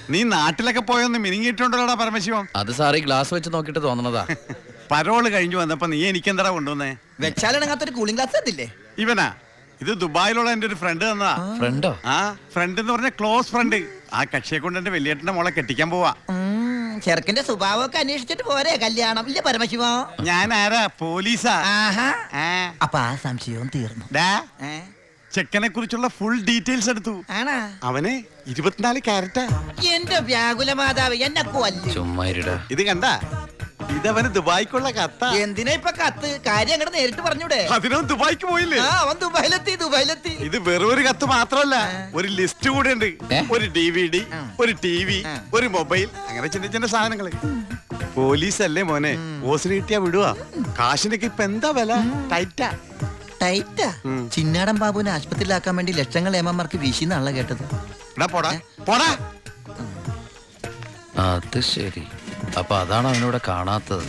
നീ നാട്ടിലൊക്കെ പോയൊന്ന് മിനിങ്ങിയിട്ടുണ്ടല്ലോടാ പരമശിവം. അത് സാറി ഗ്ലാസ് വെച്ച് നോക്കിട്ട് തോന്നണതാ. പരോള് കഴിഞ്ഞു വന്നപ്പോ നീ എനിക്കെന്താ കൊണ്ടുവന്നേ? വെച്ചാലിണങ്ങാത്തൊരു കൂളിംഗ് ഗ്ലാസ് തന്നില്ലേ? ഇവനാ? ഇത് ദുബായിലുള്ള എന്റെ ഒരു ഫ്രണ്ട് തന്നതാ. ഫ്രണ്ടോ? ആ ഫ്രണ്ട് എന്ന് പറഞ്ഞ ക്ലോസ് ഫ്രണ്ട്. ആ കക്ഷിയെ കൊണ്ട് എന്റെ വലിയേട്ടന്റെ മോളെ കെട്ടിക്കാൻ പോവാ. ചെറുക്കന്റെ സ്വഭാവമൊക്കെ അന്വേഷിച്ചിട്ട് പോരെ കല്യാണം? ഇല്ല പരമശിവ, ഞാൻ ആരാ? പോലീസാ. അപ്പൊ ആ സംശയവും തീർന്നു. ചെക്കനെ കുറിച്ചുള്ള ഫുൾ ഡീറ്റെയിൽസ് എടുത്തു. ആണാ? അവന് 24 ക്യാരറ്റാ. എന്റെ വ്യാകുല മാതാവ്, എന്നെ കൊല്ലും. ചുമ്മാ ഇരുടാ. ഇത് കണ്ട, ഇതവന് ദുബായിക്കുള്ള കത്ത. എന്തിനാ ഇപ്പൊ കത്ത്? കാര്യം അങ്ങോട്ട് നേരിട്ട് പറഞ്ഞൂടെ? അതിനും ദുബായിക്ക് പോയില്ലേ? അവൻ ദുബായിലെത്തി. ഇത് വെറും ഒരു കത്ത് മാത്രമല്ല, ഒരു ലിസ്റ്റ് കൂടെ ഉണ്ട്. ഒരു DVD, ഒരു TV, ഒരു മൊബൈൽ, അങ്ങനെ ചിന്ന ചിന്ന സാധനങ്ങള്. പോലീസ് അല്ലേ മോനെ, ഓസിന് കിട്ടിയാ വിടുവാ. കാശിനൊക്കെ ഇപ്പൊ എന്താ വില? ടൈറ്റാ. ചിന്നാടൻ ബാബുവിനെ ആശുപത്രിയിലാക്കാൻ വേണ്ടി ലക്ഷങ്ങൾ ഏമാർക്ക് വീശിന്നാണല്ലോ കേട്ടത്. പോടാ. അത് ശരി. അപ്പൊ അതാണ് അവനോട് കാണാത്തത്.